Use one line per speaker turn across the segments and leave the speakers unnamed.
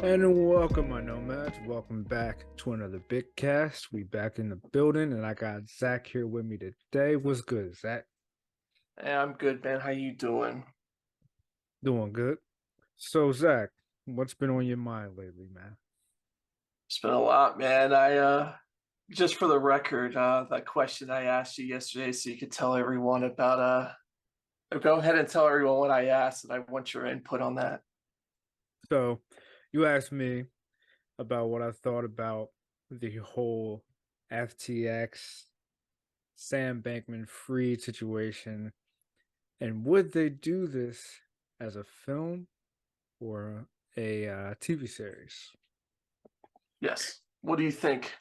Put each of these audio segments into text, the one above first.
And welcome, my nomads. Welcome back to another Bitcast. We back in the building, and I got Zach here with me today. What's good, Zach?
Hey, I'm good, man. How you doing?
Doing good. So, Zach, what's been on your mind lately, man?
It's been a lot, man. I just for the record, that question I asked you yesterday, so you could tell everyone about go ahead and tell everyone what I asked, and I want your input on that.
So, you asked me about what I thought about the whole FTX Sam Bankman-Fried situation, and would they do this as a film or a TV series?
Yes. What do you think?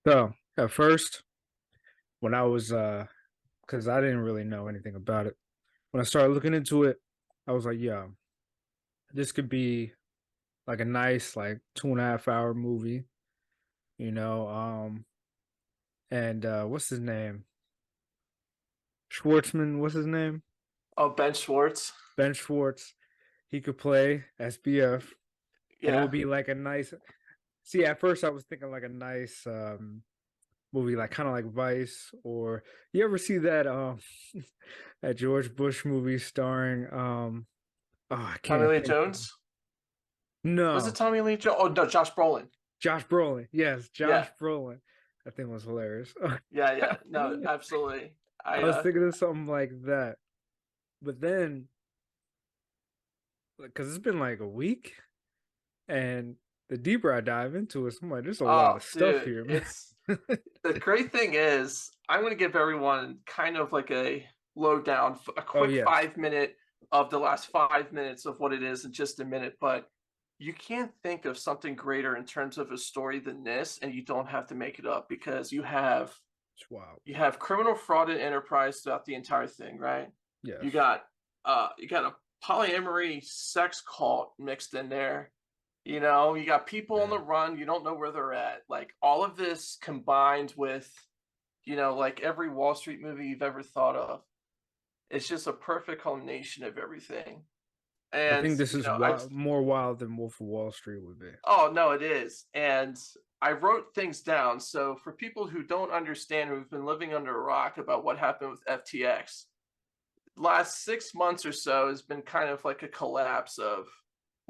So, at first, when I was because I didn't really know anything about it. When I started looking into it, I was like, yeah, this could be like a nice like 2.5 hour movie, you know. And what's his name? Schwartzman, what's his name?
Oh, Ben Schwartz.
Ben Schwartz. He could play SBF, and it would
Yeah.
be like a nice. See, at first I was thinking like a nice movie, like kind of like Vice, or you ever see that that George Bush movie starring oh, I
Tommy
can't
Lee
think.
Jones. Was it
No,
Tommy Lee Jones? Oh no, Josh Brolin.
Josh Brolin. Yes, Josh
Yeah.
Brolin. That thing was hilarious.
Yeah, yeah. No, absolutely.
I
I
was thinking of something like that, but then because it's been like a week, and the deeper I dive into it, I'm like, there's a lot
oh
of stuff
dude,
here, man.
it's the great thing is, I'm going to give everyone kind of like a lowdown, a
Oh
quick
yes,
5 minute of the last 5 minutes of what it is in just a minute. But you can't think of something greater in terms of a story than this, and you don't have to make it up because
it's wild.
you have criminal fraud and enterprise throughout the entire thing, right? You
Yes,
got you got a polyamory sex cult mixed in there. You got people on
yeah.
the run, you don't know where they're at. Like all of this combined with, like every Wall Street movie you've ever thought of. It's just a perfect culmination of everything.
I
And,
think this is
I
wild, more wild than Wolf of Wall Street would be.
oh no, it is. And I wrote things down. So for people who don't understand, who've been living under a rock about what happened with FTX, last 6 months or so has been kind of like a collapse of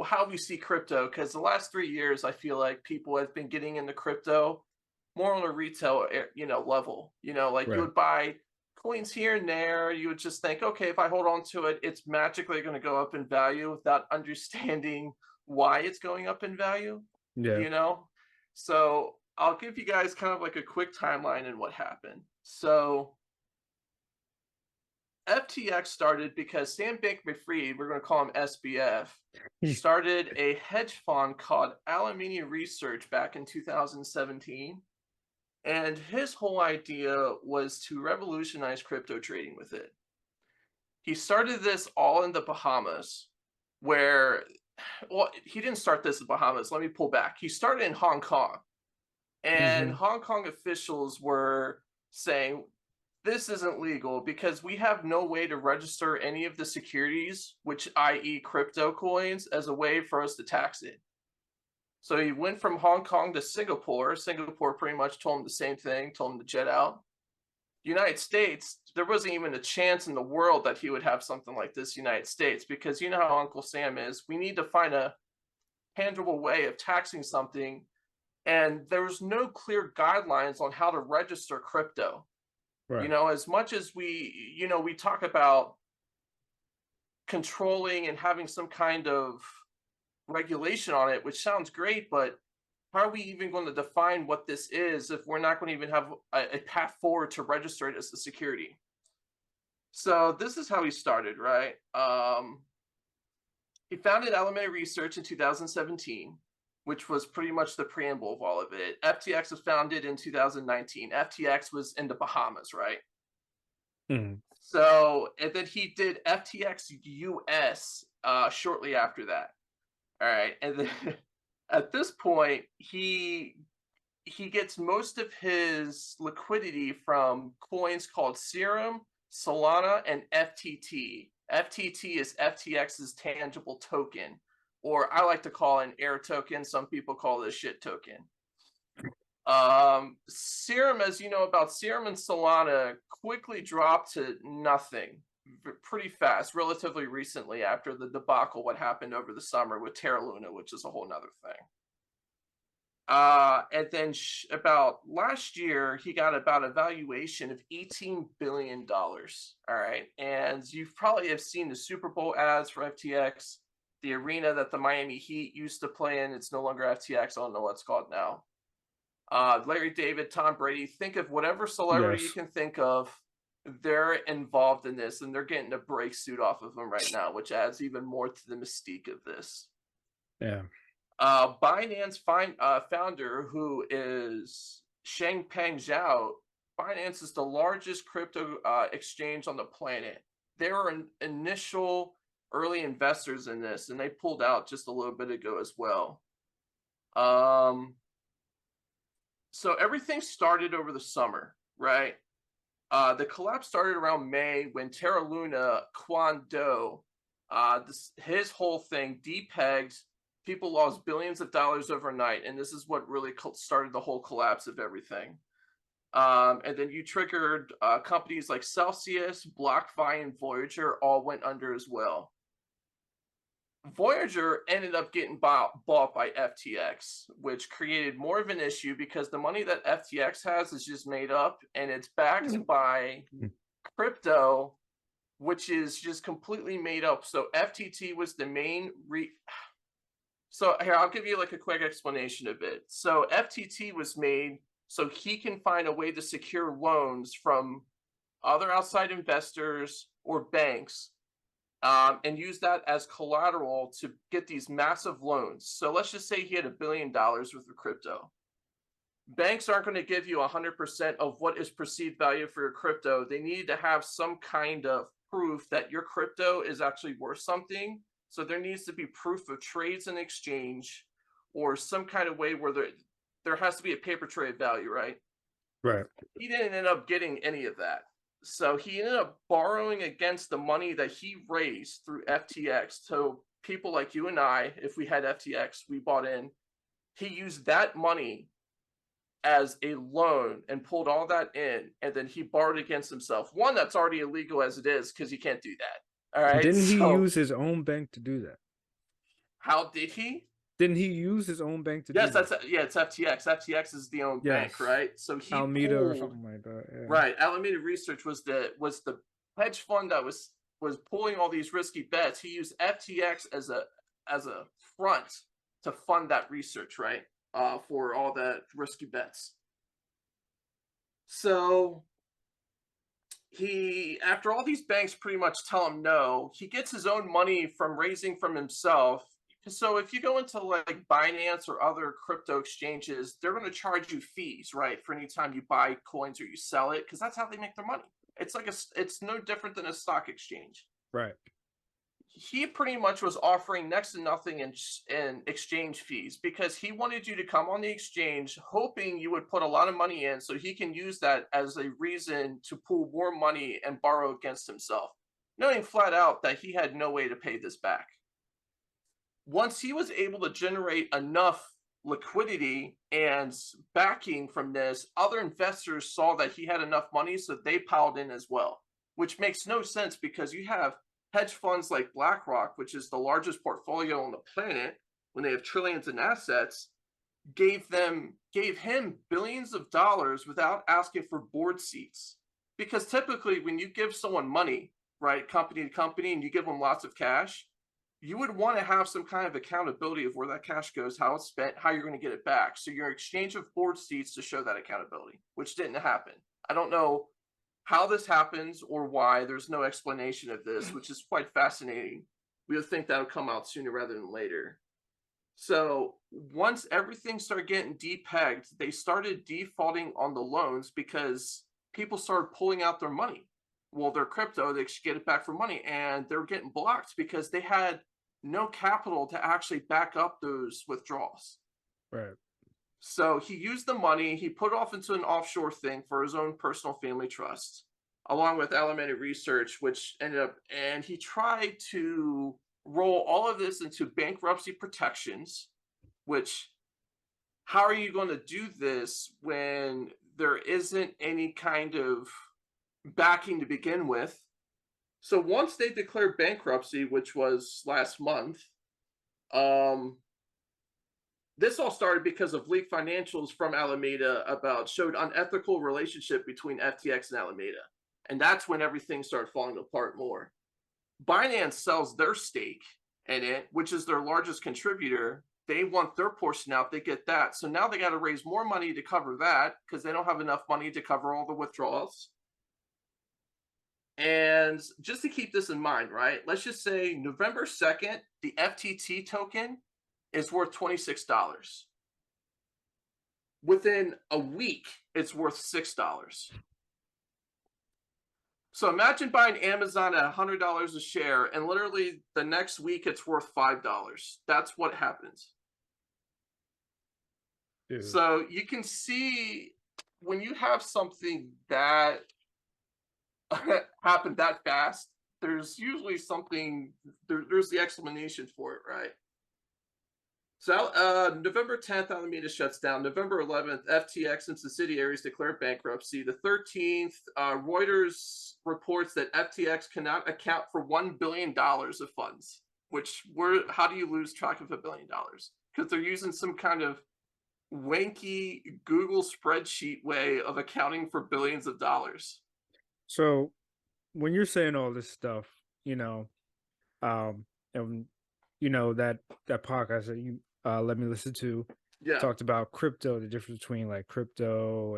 how we see crypto. Because the last 3 years, I feel like people have been getting into crypto more on a retail, level. Like you
Right.
would buy coins here and there. You would just think, okay, if I hold on to it, it's magically going to go up in value without understanding why it's going up in value.
Yeah.
You know, so I'll give you guys kind of like a quick timeline and what happened. So FTX started because Sam Bankman-Fried, we're going to call him SBF, started a hedge fund called Alameda Research back in 2017. And his whole idea was to revolutionize crypto trading with it. He started this all in the Bahamas, where, well, he didn't start this in the Bahamas. Let me pull back. He started in Hong Kong, and
Hmm.
Hong Kong officials were saying, this isn't legal because we have no way to register any of the securities, which i.e. crypto coins, as a way for us to tax it. So he went from Hong Kong to Singapore. Singapore pretty much told him the same thing, told him to jet out. United States, there wasn't even a chance in the world that he would have something like this United States, because you know how Uncle Sam is. We need to find a tangible way of taxing something, and there's no clear guidelines on how to register crypto.
Right.
As much as we talk about controlling and having some kind of regulation on it, which sounds great, but how are we even going to define what this is if we're not going to even have a path forward to register it as a security? So this is how he started, right? He founded Alameda Research in 2017, which was pretty much the preamble of all of it. FTX was founded in 2019. FTX was in the Bahamas, right?
Hmm.
So, and then he did FTX US shortly after that. All right, and then at this point, he gets most of his liquidity from coins called Serum, Solana, and FTT. FTT is FTX's tangible token, or I like to call it an air token. Some people call it a shit token. Serum, as you know about Serum and Solana, quickly dropped to nothing pretty fast, relatively recently after the debacle, what happened over the summer with Terra Luna, which is a whole nother thing. And then about last year, he got about a valuation of $18 billion. All right. And you probably have seen the Super Bowl ads for FTX, the arena that the Miami Heat used to play in. It's no longer FTX. I don't know what it's called now. Larry David, Tom Brady, think of whatever celebrity you
Yes.
can think of. They're involved in this, and they're getting a break suit off of them right now, which adds even more to the mystique of this.
Yeah.
Binance founder, who is Changpeng Zhao, Binance is the largest crypto exchange on the planet. They were initial early investors in this, and they pulled out just a little bit ago as well. So everything started over the summer, right? The collapse started around May when Terra Luna, Quan Do, his whole thing depegged. People lost billions of dollars overnight, and this is what really started the whole collapse of everything. And then you triggered companies like Celsius, BlockFi, and Voyager all went under as well. Voyager ended up getting bought by FTX, which created more of an issue because the money that FTX has is just made up, and it's backed by crypto, which is just completely made up. So FTT was the main So here, I'll give you like a quick explanation of it. So FTT was made so he can find a way to secure loans from other outside investors or banks, and use that as collateral to get these massive loans. So let's just say he had $1 billion worth of crypto. Banks aren't going to give you 100% of what is perceived value for your crypto. They need to have some kind of proof that your crypto is actually worth something. So there needs to be proof of trades and exchange, or some kind of way where there has to be a paper trade value, right?
Right.
He didn't end up getting any of that. So he ended up borrowing against the money that he raised through FTX. So people like you and I, if we had FTX, we bought in. He used that money as a loan and pulled all that in, and then he borrowed against himself. One, that's already illegal as it is because you can't do that. All right.
Didn't he
So
use his own bank to do that?
how did he?
Didn't he use his own bank to
Yes,
do that?
it's FTX. FTX is the own
Yes.
bank, right? So he
Alameda or
pulled,
something like that. Yeah.
right. Alameda Research was the hedge fund that was pulling all these risky bets. He used FTX as a front to fund that research, right? For all the risky bets. So he, after all these banks pretty much tell him no, he gets his own money from raising from himself. So if you go into like Binance or other crypto exchanges, they're going to charge you fees, right, for any time you buy coins or you sell it, because that's how they make their money. It's like it's no different than a stock exchange.
Right.
He pretty much was offering next to nothing in exchange fees because he wanted you to come on the exchange hoping you would put a lot of money in so he can use that as a reason to pool more money and borrow against himself, knowing flat out that he had no way to pay this back. Once he was able to generate enough liquidity and backing from this, other investors saw that he had enough money, so they piled in as well, which makes no sense because you have hedge funds like BlackRock, which is the largest portfolio on the planet, when they have trillions in assets, gave him billions of dollars without asking for board seats. Because typically when you give someone money, right, company to company, and you give them lots of cash, you would want to have some kind of accountability of where that cash goes, how it's spent, how you're going to get it back. So your exchange of board seats to show that accountability, which didn't happen. I don't know how this happens or why. There's no explanation of this, which is quite fascinating. We would think that would come out sooner rather than later. So once everything started getting depegged, they started defaulting on the loans because people started pulling out their money. Well, their crypto, they should get it back for money, and they're getting blocked because they had no capital to actually back up those withdrawals.
Right.
So he used the money, he put it off into an offshore thing for his own personal family trust, along with Alameda Research, which ended up, and he tried to roll all of this into bankruptcy protections, which how are you going to do this when there isn't any kind of backing to begin with? So once they declared bankruptcy, which was last month, um, this all started because of leaked financials from Alameda about showed unethical relationship between FTX and Alameda. And that's when everything started falling apart more. Binance sells their stake in it, which is their largest contributor. They want their portion out, they get that. So now they got to raise more money to cover that because they don't have enough money to cover all the withdrawals. And just to keep this in mind, right? Let's just say November 2nd, the FTT token is worth $26. Within a week, it's worth $6. So imagine buying Amazon at $100 a share, and literally the next week it's worth $5. That's what happens.
Dude.
So you can see when you have something that happened that fast, there's usually something, there's the explanation for it, right? So November 10th, Alameda shuts down. November 11th, FTX and subsidiaries declare bankruptcy. The 13th, Reuters reports that FTX cannot account for $1 billion of funds, which how do you lose track of $1 billion? Because they're using some kind of wanky Google spreadsheet way of accounting for billions of dollars.
So when you're saying all this stuff, and that podcast that you let me listen to talked about crypto, the difference between like crypto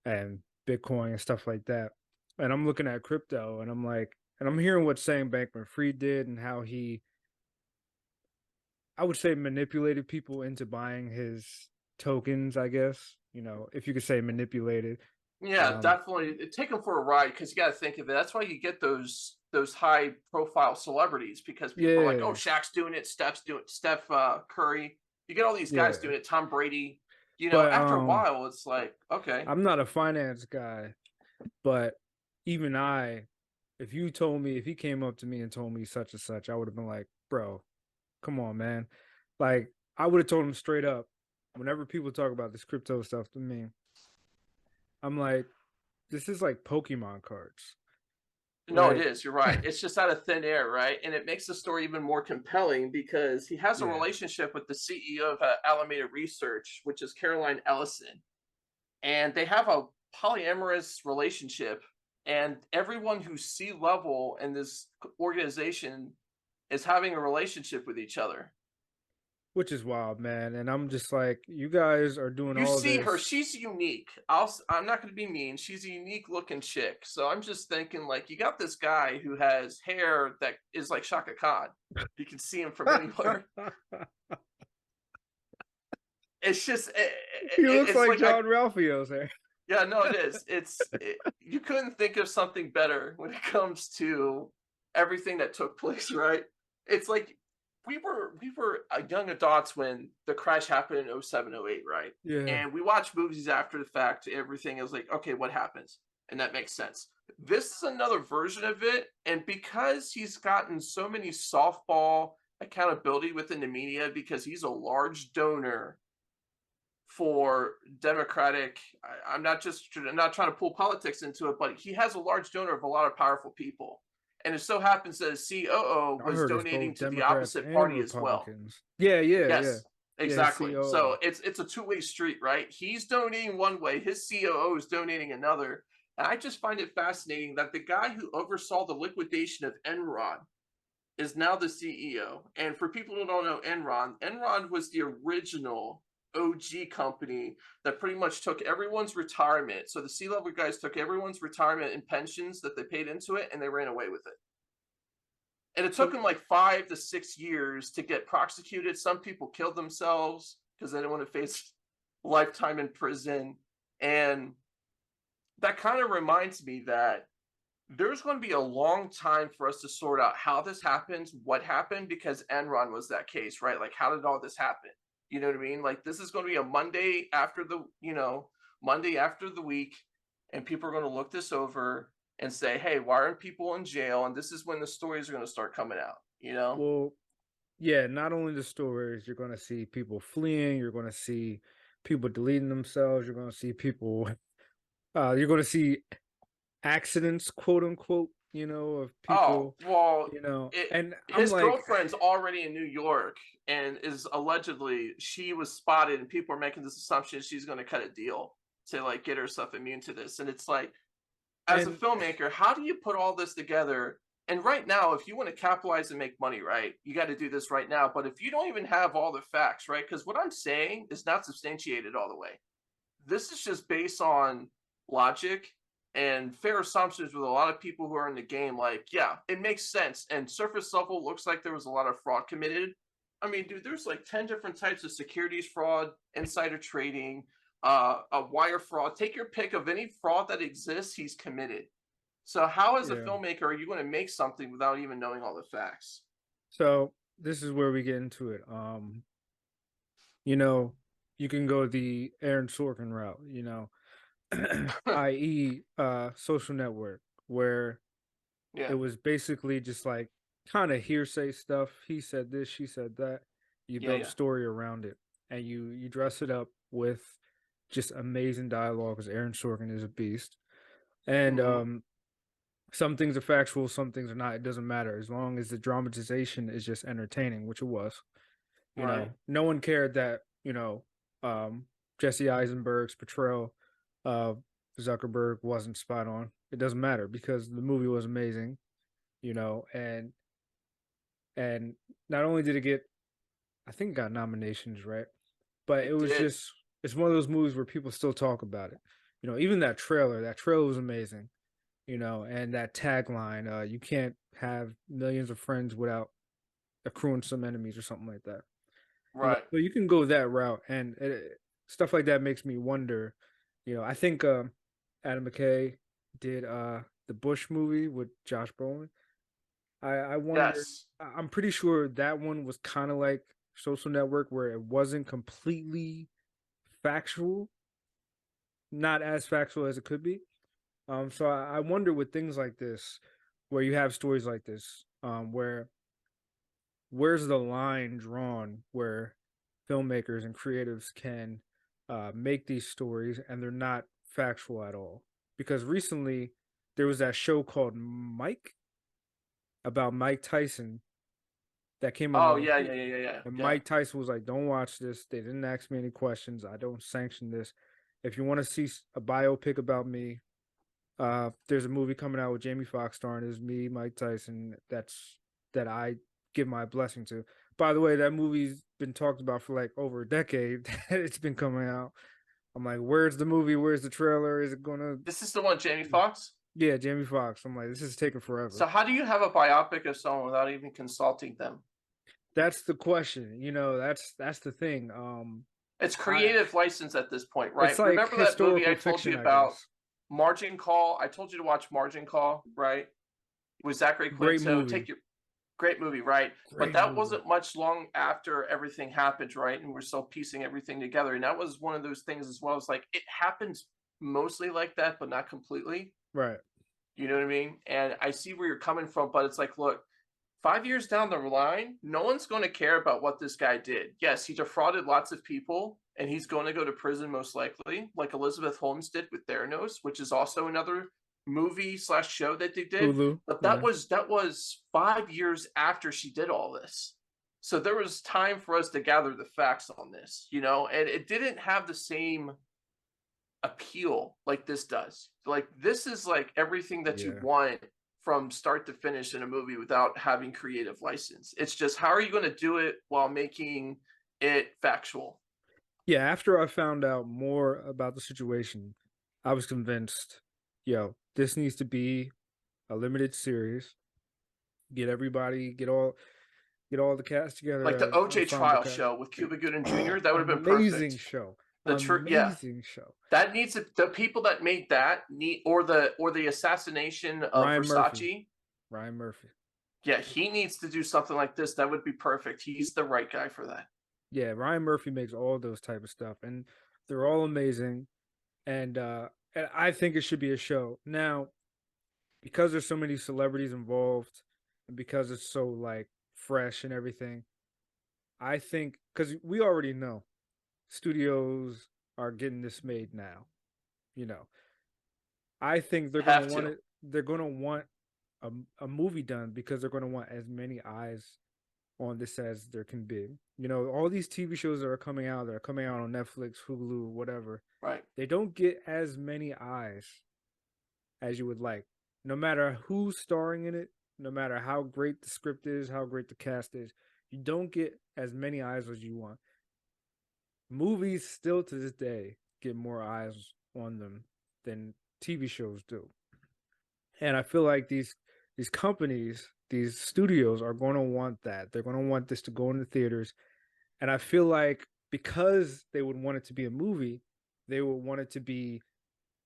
and Bitcoin and stuff like that. And I'm looking at crypto and I'm like, and I'm hearing what Sam Bankman-Fried did and how he, I would say, manipulated people into buying his tokens, I guess, if you could say manipulated.
Yeah, definitely take them for a ride because you got to think of it. That's why you get those high profile celebrities because people are like, oh, Shaq's doing it, Steph's doing it, Steph Curry. You get all these guys doing it, Tom Brady. But, after a while, it's like, okay.
I'm not a finance guy, but even if he came up to me and told me such and such, I would have been like, bro, come on, man. Like, I would have told him straight up, whenever people talk about this crypto stuff to me, I'm like, this is like Pokemon cards.
No, it is. You're right. It's just out of thin air, right? And it makes the story even more compelling because he has a relationship with the CEO of Alameda Research, which is Caroline Ellison. And they have a polyamorous relationship. And everyone who's C-level in this organization is having a relationship with each other.
Which is wild, man. And I'm just like, you guys are doing all this.
You see her, she's unique. I'm not going to be mean. She's a unique looking chick. So I'm just thinking, like, you got this guy who has hair that is like Shaka Khan. You can see him from anywhere. It's just,
he looks like John Ralphio's hair.
Yeah, no, it is. You couldn't think of something better when it comes to everything that took place, right? It's like, we were young adults when the crash happened in 07, 08, right?
Yeah.
And we watched movies after the fact. Everything is like, okay, what happens? And that makes sense. This is another version of it. And because he's gotten so many softball accountability within the media, because he's a large donor for Democratic, I'm not trying to pull politics into it, but he has a large donor of a lot of powerful people. And it so happens that his COO was donating to the opposite party as well. Yes, exactly. So it's a two-way street, right? He's donating one way, his COO is donating another. And I just find it fascinating that the guy who oversaw the liquidation of Enron is now the CEO. And for people who don't know Enron was the original OG company that pretty much took everyone's retirement. So the C-level guys took everyone's retirement and pensions that they paid into it, and they ran away with it. And it took them like 5 to 6 years to get prosecuted. Some people killed themselves because they didn't want to face lifetime in prison. And that kind of reminds me that there's going to be a long time for us to sort out how this happened, what happened, because Enron was that case, right? Like, how did all this happen? You know what I mean? Like, this is going to be a Monday after the week, and people are going to look this over. and say, hey, why aren't people in jail? And this is when the stories are going to start coming out, you know?
Well, yeah, not only the stories, you're going to see people fleeing, you're going to see people deleting themselves, you're going to see people, you're going to see accidents, quote unquote, of
Oh,
people,
well, it
and I'm
his
like,
girlfriend's already in New York and is allegedly she was spotted and people are making this assumption she's going to cut a deal to like get herself immune to this. And it's like, as a
and
filmmaker, how do you put all this together? And right now, if you want to capitalize and make money, right, you got to do this right now. But if you don't even have all the facts, right, because what I'm saying is not substantiated all the way. This is just based on logic and fair assumptions with a lot of people who are in the game. Like, yeah, it makes sense. And surface level looks like there was a lot of fraud committed. I mean, dude, there's like 10 different types of securities fraud, insider trading, a wire fraud. Take your pick of any fraud that exists, he's committed. So, how, as a
yeah.
filmmaker, are you going to make something without even knowing all the facts?
So this is where we get into it. You know, you can go the Aaron Sorkin route, i.e., social network, where it
Yeah,
was basically just like kind of hearsay stuff. He said this, she said that. You
yeah,
build a
yeah.
story around it, and you dress it up with just amazing dialogue. Because Aaron Sorkin is a beast, and
Mm-hmm.
some things are factual, some things are not. It doesn't matter as long as the dramatization is just entertaining, which it was.
Right.
No one cared that um, Jesse Eisenberg's portrayal of Zuckerberg wasn't spot on. It doesn't matter because the movie was amazing, and not only did it get, I think it got nominations, right? But it
It
was
did.
just, it's one of those movies where people still talk about it. Even that trailer was amazing, and that tagline, you can't have millions of friends without accruing some enemies or something like that.
Right.
So you can go that route, and stuff like that makes me wonder. I think Adam McKay did the Bush movie with Josh Brolin. I wonder.
Yes.
I'm pretty sure that one was kind of like Social Network, where it wasn't completely factual, not as factual as it could be. So I wonder with things like this, where you have stories like this, where's the line drawn where filmmakers and creatives can make these stories and they're not factual at all? Because recently there was that show called Mike about Mike Tyson that came on
Oh, yeah, yeah,
Netflix.
yeah, yeah, yeah,
And
yeah.
Mike Tyson was like, "Don't watch this. They didn't ask me any questions. I don't sanction this. If you want to see a biopic about me, there's a movie coming out with Jamie Foxx starring as me, Mike Tyson. That I give my blessing to. By the way, that movie's been talked about for like over a decade. It's been coming out. I'm like, where's the movie? Where's the trailer? Is it gonna?
This is the one, Jamie Foxx.
Yeah, Jamie Foxx. I'm like, this is taking
So
forever.
how do you have a biopic of someone without even consulting them?
That's the question. That's the thing.
It's
I
creative license at this point,
It's
right?
like
Remember that movie I
historical
told you
fiction, I
about,
guess.
Margin Call? I told you to watch Margin Call, right? With Zachary
Great
Quinto.
movie.
Take your great movie, right? But
Great
that
movie.
wasn't much long after everything happened, right? And we're still piecing everything together. And that was one of those things as well. It's like it happens mostly like that, but not completely.
Right.
You know what I mean? And I see where you're coming from, but it's like, look, 5 years down the line, no one's going to care about what this guy did. Yes, he defrauded lots of people and he's going to go to prison most likely, like Elizabeth Holmes did with Theranos, which is also another movie slash show that they did.
Hulu.
But that
Yeah.
was 5 years after she did all this. So there was time for us to gather the facts on this, and it didn't have the same appeal like this does. Like this is like everything that you
Yeah.
want from start to finish in a movie without having creative license. It's just how are you going to do it while making it factual?
Yeah, after I found out more about the situation, I was convinced, this needs to be a limited series. Get all the cast
Like the
together,
OJ
ensemble
trial
cast.
show with Cuba Gooding Jr., that would have been
Amazing
perfect.
show.
The yeah,
Amazing show.
that needs the people that made that need or the assassination of
Ryan Murphy.
Versace.
Ryan Murphy.
Yeah, he needs to do something like this. That would be perfect. He's the right guy for that.
Yeah, Ryan Murphy makes all those type of stuff, and they're all amazing. And I think it should be a show. Now, because there's so many celebrities involved, and because it's so like fresh and everything, I think because we already know studios are getting this made now. You know, I think they're gonna
Have
want
to.
it. They're gonna want a movie done because they're gonna want as many eyes on this as there can be. You know, all these TV shows that are coming out on Netflix, Hulu, whatever,
Right.
they don't get as many eyes as you would like. No matter who's starring in it, no matter how great the script is, how great the cast is, you don't get as many eyes as you want. Movies still to this day get more eyes on them than TV shows do. And I feel like these companies, these studios are going to want that. They're going to want this to go into theaters. And I feel like because they would want it to be a movie, they would want it to be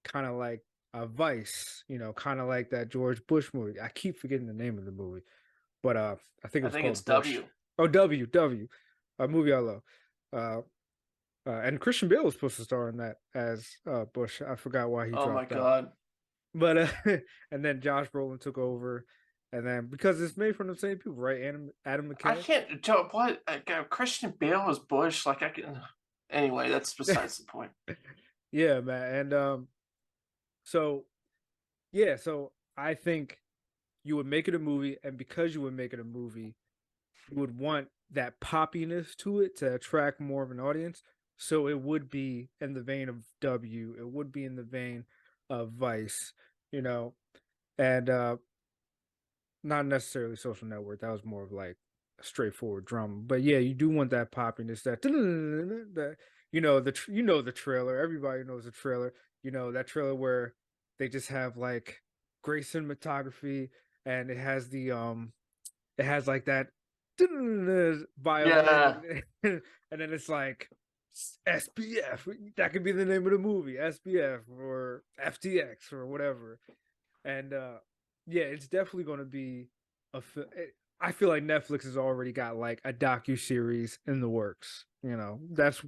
kind of like a Vice, you know, kind of like that George Bush movie. I keep forgetting the name of the movie, but I think it
I
was
think it's
called Bush.
W.
Oh, W, a movie I love. Uh, and Christian Bale was supposed to star in that as Bush. I forgot why he
Oh my
dropped out.
god.
But and then Josh Brolin took over, and then because it's made from the same people, right? Adam
I
McKay.
can't. What? Christian Bale was Bush. Like I can. Anyway, that's besides the point.
Yeah, man. And so yeah, so I think you would make it a movie, and because you would make it a movie, you would want that poppiness to it to attract more of an audience. So it would be in the vein of W. It would be in the vein of Vice, you know, and not necessarily Social Network. That was more of like a straightforward drama. But yeah, you do want that poppiness, that the trailer. Everybody knows the trailer. You know that trailer where they just have like great cinematography, and it has like that
Yeah.
violin, and then it's like SBF. That could be the name of the movie, SBF or FTX or whatever. And yeah, it's definitely going to be a. I feel like Netflix has already got like a docu series in the works. You know, that's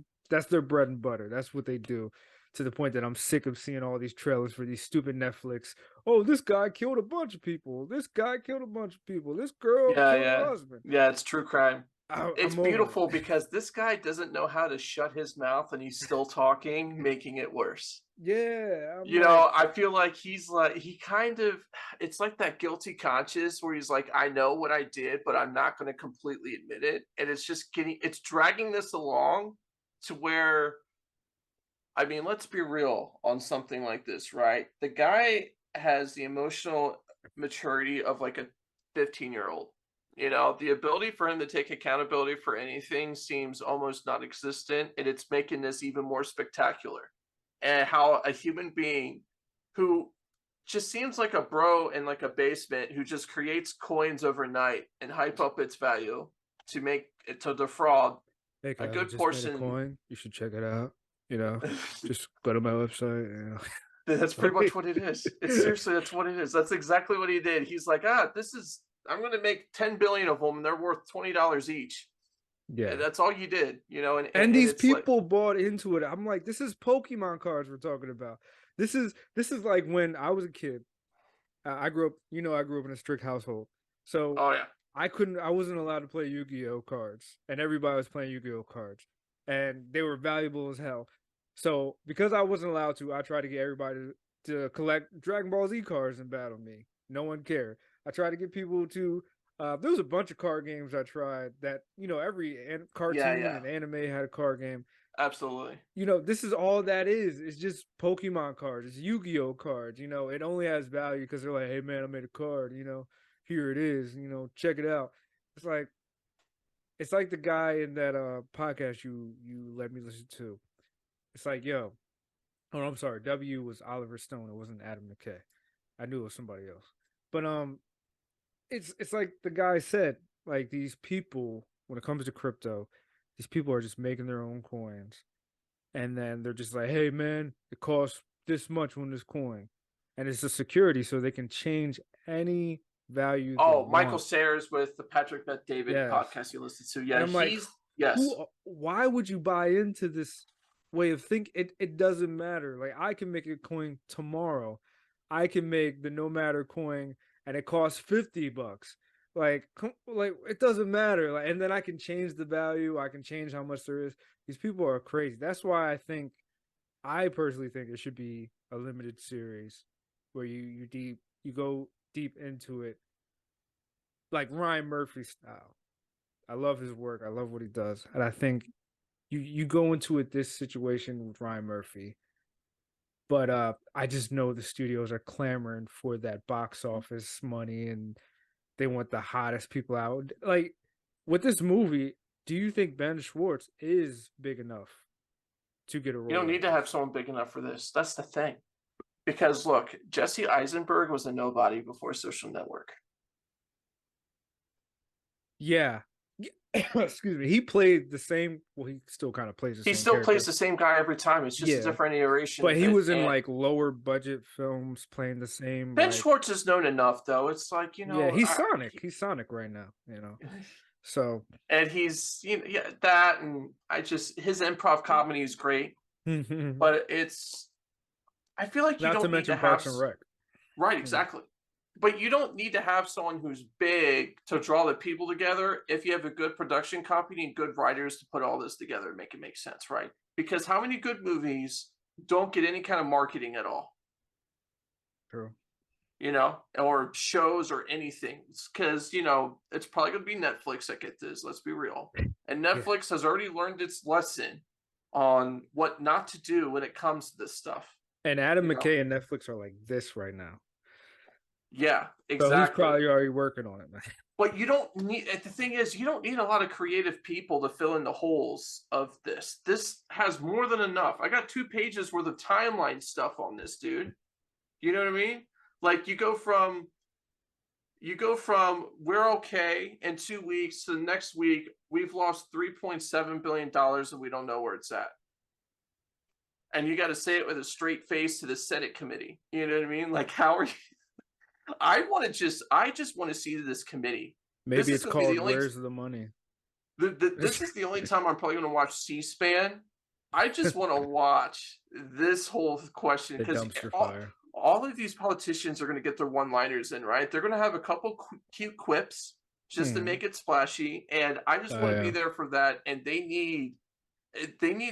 their bread and butter. That's what they do. To the point that I'm sick of seeing all these trailers for these stupid Netflix. Oh, this guy killed a bunch of people. This guy killed a bunch of people. This girl
Yeah,
killed her
yeah.
husband.
Yeah, it's true crime. It's
I'm over it.
beautiful because this guy doesn't know how to shut his mouth and he's still talking, making it worse.
Yeah, I'm
You know,
like,
I feel like he's like he kind of it's like that guilty conscience where he's like, I know what I did, but I'm not going to completely admit it. And it's just it's dragging this along to where I mean, let's be real on something like this, right? The guy has the emotional maturity of like a 15-year-old. You know, the ability for him to take accountability for anything seems almost non existent, and it's making this even more spectacular. And how a human being who just seems like a bro in like a basement who just creates coins overnight and hype up its value to make it to defraud
hey
a
guys, I
good
just made a
portion.
coin. You should check it out. You know, just go to my website.
That's pretty much what it is. It's seriously, that's what it is. That's exactly what he did. He's like, this is, I'm going to make 10 billion of them and they're worth $20 each. And
Yeah.
that's all you did, you know?
And
And
these
it's like,
people bought into it. I'm like, this is Pokemon cards we're talking about. This is like when I was a kid. I grew up, I grew up in a strict household. So
oh, yeah.
I wasn't allowed to play Yu-Gi-Oh cards, and everybody was playing Yu-Gi-Oh cards, and they were valuable as hell. So because I wasn't allowed to, I tried to get everybody to collect Dragon Ball Z cards and battle me. No one cared. I tried to get people to. There was a bunch of card games I tried that every
Yeah,
cartoon
yeah.
and anime had a card game.
Absolutely.
This is all that is. It's just Pokemon cards. It's Yu-Gi-Oh cards. It only has value because they're like, hey man, I made a card. Here it is. Check it out. It's like it's like the guy in that podcast you let me listen to. It's like, yo, oh, I'm sorry. W was Oliver Stone. It wasn't Adam McKay. I knew it was somebody else. But it's like the guy said. Like these people, when it comes to crypto, these people are just making their own coins, and then they're just like, hey man, it costs this much on this coin, and it's a security, so they can change any value they
Oh, Michael
want.
Sayers with the Patrick Bet David
Yes,
podcast you listened to.
and
Yeah,
I'm like,
yes.
who? Why would you buy into this way of think? It doesn't matter. Like I can make a coin tomorrow. I can make the Nomader coin and it costs $50. Like it doesn't matter. Like, and then I can change the value. I can change how much there is. These people are crazy. That's why I personally think it should be a limited series where you go deep into it, like Ryan Murphy style. I love his work. I love what he does, and I think you go into it this situation with Ryan Murphy. But I just know the studios are clamoring for that box office money, and they want the hottest people out. Like with this movie, do you think Ben Schwartz is big enough to get a
You
role
don't
like
need to
this?
have someone big enough for this. That's the thing. Because look, Jesse Eisenberg was a nobody before Social Network.
Yeah. Excuse me. He played the same. Well, he still kind of plays the
He
same
still plays
character.
the same guy every time. It's just a
Yeah,
different iteration
but
of
he
it.
was in
And
like lower budget films playing the same.
Ben
Like,
Schwartz is known enough, though. It's like,
yeah, he's Sonic. He's Sonic right now. So
and he's yeah, that, and his improv comedy is great, but I feel like you
not to
don't need to
mention
have
Parks and Rec.
right, exactly. But you don't need to have someone who's big to draw the people together if you have a good production company and good writers to put all this together and make it make sense, right? Because how many good movies don't get any kind of marketing at all?
True.
Or shows or anything. Because, it's probably going to be Netflix that gets this, let's be real. And
Yeah.
Netflix has already learned its lesson on what not to do when it comes to this stuff.
And Adam McKay and Netflix are like this right now.
Yeah,
So he's
exactly.
probably already working on it, man.
But you don't need, the thing is, you don't need a lot of creative people to fill in the holes of this. This has more than enough. I got 2 pages worth of timeline stuff on this, dude. You know what I mean? Like you go from we're okay in 2 weeks to the next week we've lost $3.7 billion and we don't know where it's at. And you got to say it with a straight face to the Senate committee. You know what I mean? Like, how are you? I just want to see this committee.
Maybe it's called Where's the Money?
This is the only time I'm probably going to watch C-SPAN. I just want to watch this whole question,
The
because
dumpster fire.
all of these politicians are going to get their one-liners in, right? They're going to have a couple cute quips just to make it splashy, and I just want to be there for that. And they need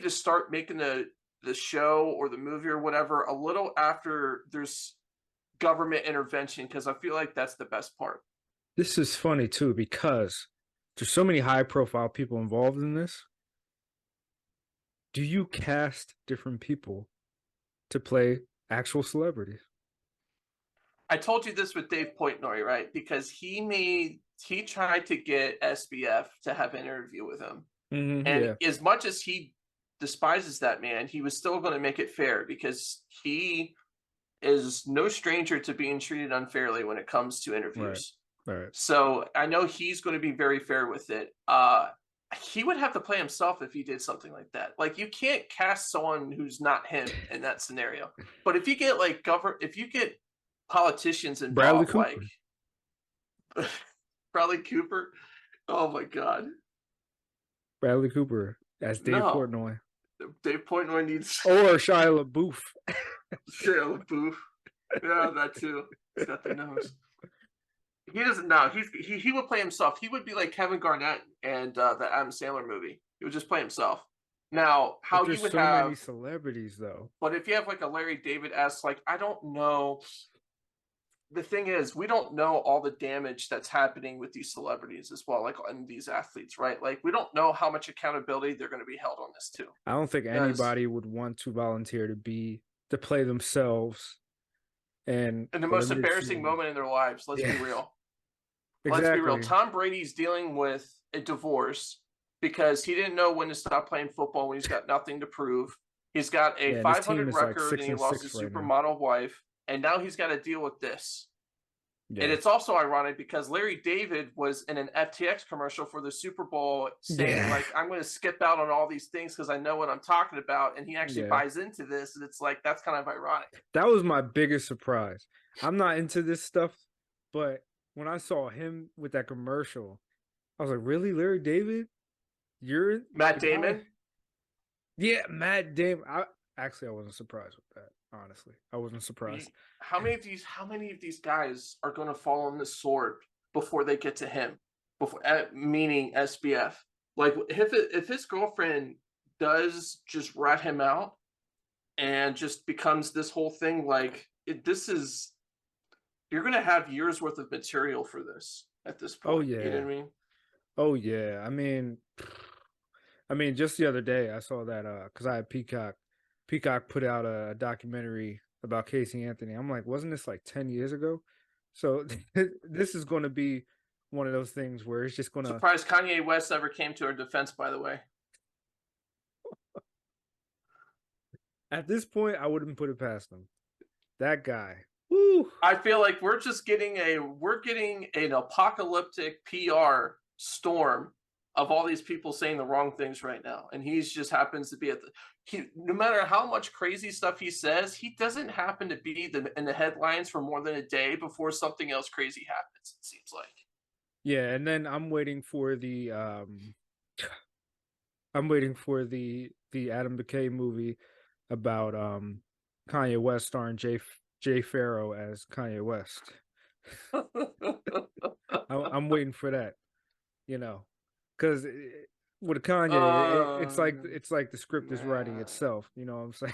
to start making the show or the movie or whatever a little after there's government intervention, because I feel like that's the best part.
This is funny too, because there's so many high profile people involved in this. Do you cast different people to play actual celebrities?
I told you this with Dave Portnoy, right? Because he tried to get SBF to have an interview with him. And as much as he despises that man, he was still going to make it fair, because he is no stranger to being treated unfairly when it comes to interviews.
Right.
So I know he's going to be very fair with it. He would have to play himself if he did something like that. Like, you can't cast someone who's not him in that scenario. But if you get if you get politicians involved, like Bradley Cooper, oh my God,
Bradley Cooper as Dave Portnoy.
Dave Portnoy needs
or Shia LaBeouf.
Shia LaBeouf, yeah, that too. He's got the nose. He doesn't know. He would play himself. He would be like Kevin Garnett and the Adam Sandler movie. He would just play himself. Now, how you would have
many celebrities though.
But if you have like a Larry David-esque, like, I don't know. The thing is, we don't know all the damage that's happening with these celebrities as well, like, and these athletes, right? Like, we don't know how much accountability they're going to be held on this too.
I don't think anybody would want to volunteer to play themselves and
in the most embarrassing moment in their lives. Let's be real.
Exactly.
Let's be real. Tom Brady's dealing with a divorce because he didn't know when to stop playing football when he's got nothing to prove. He's got a 500 record and he lost his supermodel wife, and now he's got to deal with this. Yeah. And it's also ironic because Larry David was in an FTX commercial for the Super Bowl saying, like, I'm going to skip out on all these things because I know what I'm talking about. And he actually buys into this. And it's like, that's kind of ironic.
That was my biggest surprise. I'm not into this stuff, but when I saw him with that commercial, I was like, really, Larry David? You're
Matt Damon?
Yeah, Matt Damon. I wasn't surprised with that. Honestly, I wasn't surprised.
How many of these guys are going to fall on this sword before they get to him? Before, meaning SBF. Like if his girlfriend does just rat him out and just becomes this whole thing, like this is you're going to have years worth of material for this at this
Oh
point. You know
yeah.
what I mean?
Oh yeah. I mean, just the other day I saw that because I had Peacock. Peacock put out a documentary about Casey Anthony. I'm like, wasn't this like 10 years ago? So this is going to be one of those things where it's just going to,
Surprised Kanye West ever came to her defense. By the way,
at this point, I wouldn't put it past him. That guy. Woo.
I feel like we're getting an apocalyptic PR storm of all these people saying the wrong things right now, and he's just happens to be at no matter how much crazy stuff he says, he doesn't happen to be in the headlines for more than a day before something else crazy happens. It seems like.
Yeah, and then I'm waiting for the Adam McKay movie about Kanye West starring Jay Farrow as Kanye West. I'm waiting for that, you know, because with Kanye, it's like the script is writing
Man.
itself. You know what I'm saying?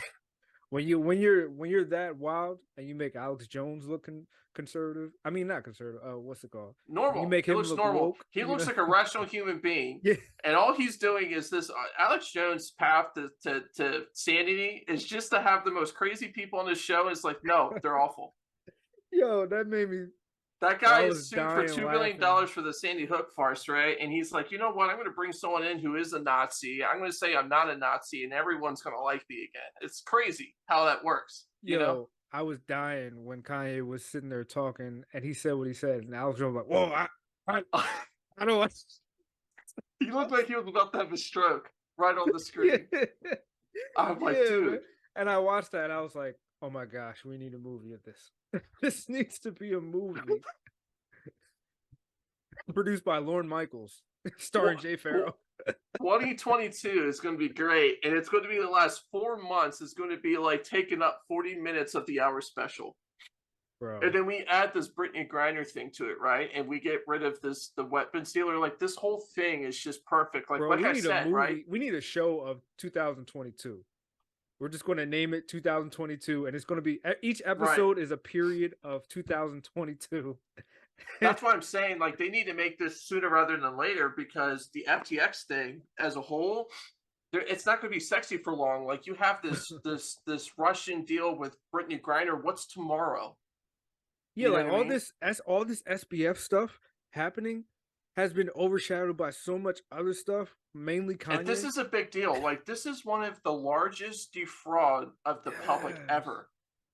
When you're that wild and you make Alex Jones look conservative. I mean, not conservative. What's it called? When you
Normal.
make
He
him
looks
look
normal.
woke,
He
you
looks
know?
like a rational human being.
Yeah,
And all he's doing is this Alex Jones' path to sanity is just to have the most crazy people on his show. It's like, no, they're awful.
yo, that made me.
That
I
guy
was
is sued for
dying
$2 billion
laughing.
for the Sandy Hook farce, right? And he's like, you know what? I'm going to bring someone in who is a Nazi. I'm going to say I'm not a Nazi, and everyone's going to like me again. It's crazy how that works, you know?
Yo, I was dying when Kanye was sitting there talking, and he said what he said, and Alex Jones was like, "Whoa, I, I don't."
He looked like he was about to have a stroke right on the
Yeah,
screen. I'm like,
yeah, man.
dude,
And I watched that, and I was like, "Oh my gosh, we need a movie of this. This needs to be a movie produced by Lorne Michaels, starring Jay Farrow."
2022 is going to be great, and it's going to be the last 4 months is going to be like taking up 40 minutes of the hour special, and
Bro,
then we add this Brittany Griner thing to it, right? And we get rid of the weapons dealer. Like this whole thing is just perfect.
bro,
Like
we
I
need a
said, right?
movie. We need a show of 2022. We're just going to name it 2022, and it's going to be each
Right.
episode is a period of 2022.
That's why I'm saying like they need to make this sooner rather than later because the FTX thing as a whole, it's not going to be sexy for long. Like you have this Russian deal with Brittany Griner. What's tomorrow?
Yeah,
You know
like
what I mean?
all this SBF stuff happening has been overshadowed by so much other stuff, mainly
And this
Kanye.
is a big deal. Like this is one of the largest defraud of the public
Yes.
ever.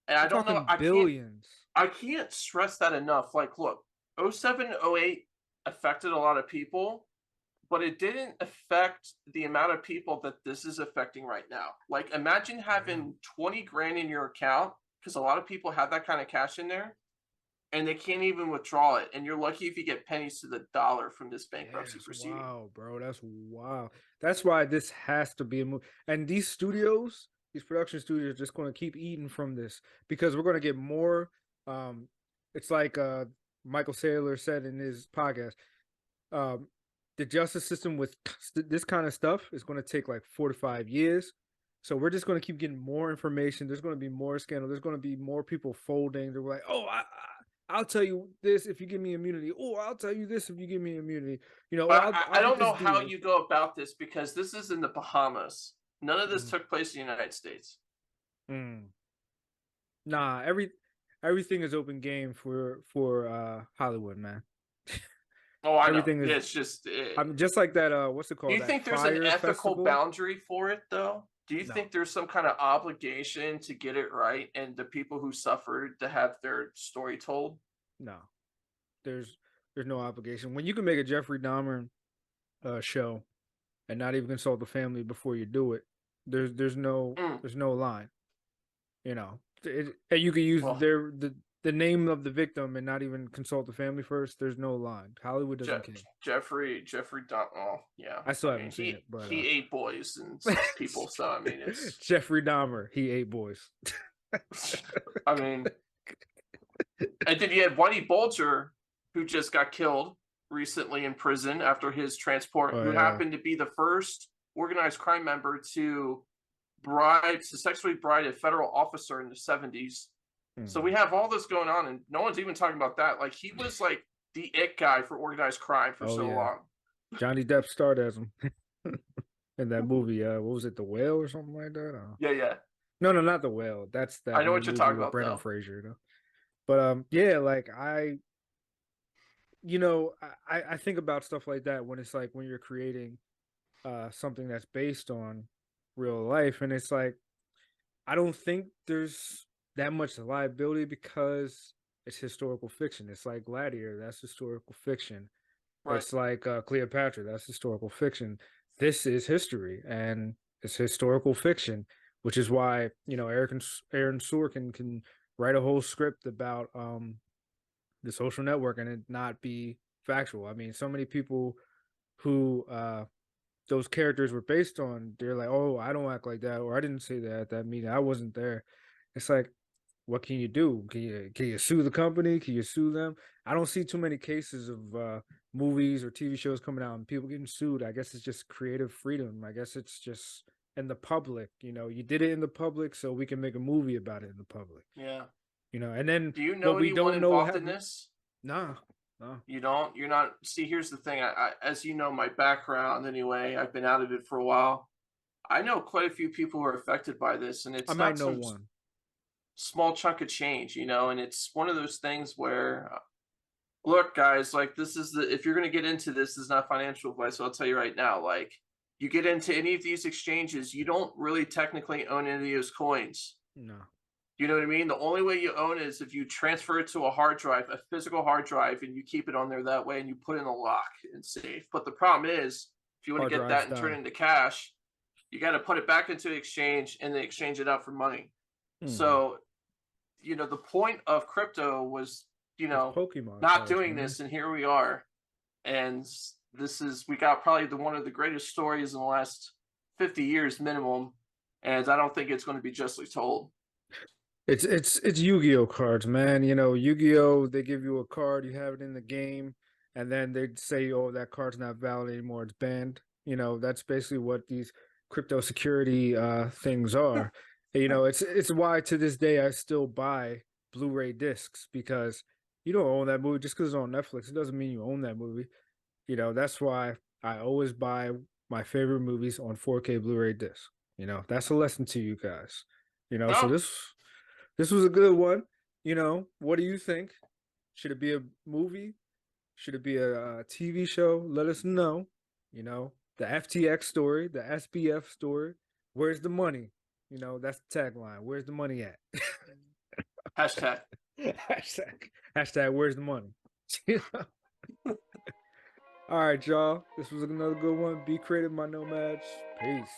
And I
We're
don't know.
talking billions.
I can't stress that enough. Like, look, 07, 08 affected a lot of people, but it didn't affect the amount of people that this is affecting right now. Like, imagine
Yeah.
having 20 grand in your account because a lot of people have that kind of cash in there and they can't even withdraw it. And you're lucky if you get pennies to the dollar from this
Yeah,
bankruptcy
that's
proceeding.
wow, bro. That's wow. That's why this has to be a movie. And these studios, these production studios, are just going to keep eating from this because we're going to get more. Um, it's like Michael Saylor said in his podcast. Um, the justice system with this kind of stuff is going to take like 4 to 5 years. So we're just going to keep getting more information. There's going to be more scandal. There's going to be more people folding. They're like, oh, I'll tell you this if you give me immunity. Oh, I'll tell you this if you give me immunity. You know,
I
I'll get
don't
this
know how
deal.
you go about this because this is in the Bahamas. None of this
Mm,
took place in the United States.
mm. Nah, everything is open game for Hollywood, man.
Oh, I know.
Everything is.
It's just.
I mean, just like that. What's it
Do
called?
you
That
think there's an
fire
ethical
festival.
boundary for it, though? Do you
No,
think there's some kind of obligation to get it right and the people who suffered to have their story told?
no. There's there's no obligation when you can make a Jeffrey Dahmer show and not even consult the family before you do it.
Mm,
there's no line. And you can use
well,
the name of the victim and not even consult the family first. There's no line. Hollywood doesn't care.
Jeffrey Dahmer. Oh, yeah.
I still
I mean,
haven't seen it, but
he ate boys and people, so I mean, it's
Jeffrey Dahmer, he ate boys.
I mean, and then you had Whitey Bulger, who just got killed recently in prison after his transport,
Oh
who
yeah.
happened to be the first organized crime member to sexually bride a federal officer in the 70s. So we
Hmm.
have all this going on, and no one's even talking about that. Like, he was like the it guy for organized crime for
Oh
so
yeah.
long.
Johnny Depp starred as him in that movie. What was it, The Whale or something like that?
Yeah, yeah.
No, no, not The Whale. That's
I
that
know
new
what you're
movie
talking
with
about,
Brendan
though.
Fraser. But yeah, like I think about stuff like that when it's like when you're creating something that's based on real life, and it's like I don't think there's that much liability because it's historical fiction. It's like Gladiator, that's historical fiction.
Right.
It's like Cleopatra, that's historical fiction. This is history and it's historical fiction, which is why, Aaron Sorkin can write a whole script about the social network and it not be factual. I mean, so many people who those characters were based on, they're like, "Oh, I don't act like that," or "I didn't say that at that meeting. I wasn't there." It's like, what can you do? Can you sue the company? Can you sue them? I don't see too many cases of movies or TV shows coming out and people getting sued. I guess it's just creative freedom. I guess it's just in the public. You did it in the public, so we can make a movie about it in the public.
Yeah.
And then
Do you
what
know
we
anyone
don't know
involved in
happened.
this?
Nah, nah.
You don't? You're not. See, here's the thing. As you know, my background anyway, I've been out of it for a while. I know quite a few people who are affected by this, and
I
it's
might
not
know
some
one.
small chunk of change, and it's one of those things where, look, guys, like, if you're going to get into this is not financial advice. So I'll tell you right now, like, you get into any of these exchanges, you don't really technically own any of those coins.
No.
You know what I mean? The only way you own it is if you transfer it to a hard drive, a physical hard drive, and you keep it on there that way and you put in a lock and safe. But the problem is, if you want
Hard
to get
drives
that and turn it
die.
into cash, you got to put it back into the exchange and then exchange it out for money.
Hmm.
So, the point of crypto was,
It's Pokemon
not
cards,
doing
man.
this. And here we are. And we got probably one of the greatest stories in the last 50 years minimum. And I don't think it's going to be justly told.
It's Yu-Gi-Oh cards, man. Yu-Gi-Oh, they give you a card, you have it in the game, and then they say, "Oh, that card's not valid anymore, it's banned." That's basically what these crypto security things are. It's why to this day I still buy Blu-ray discs because you don't own that movie just because it's on Netflix. It doesn't mean you own that movie. That's why I always buy my favorite movies on 4K Blu-ray disc. That's a lesson to you guys. So
No,
this was a good one. What do you think? Should it be a movie? Should it be a TV show? Let us know. The FTX story, the SBF story. Where's the money? That's the tagline. Where's the money at?
hashtag.
hashtag where's the money? All right, y'all. This was another good one. Be creative, my nomads. Peace.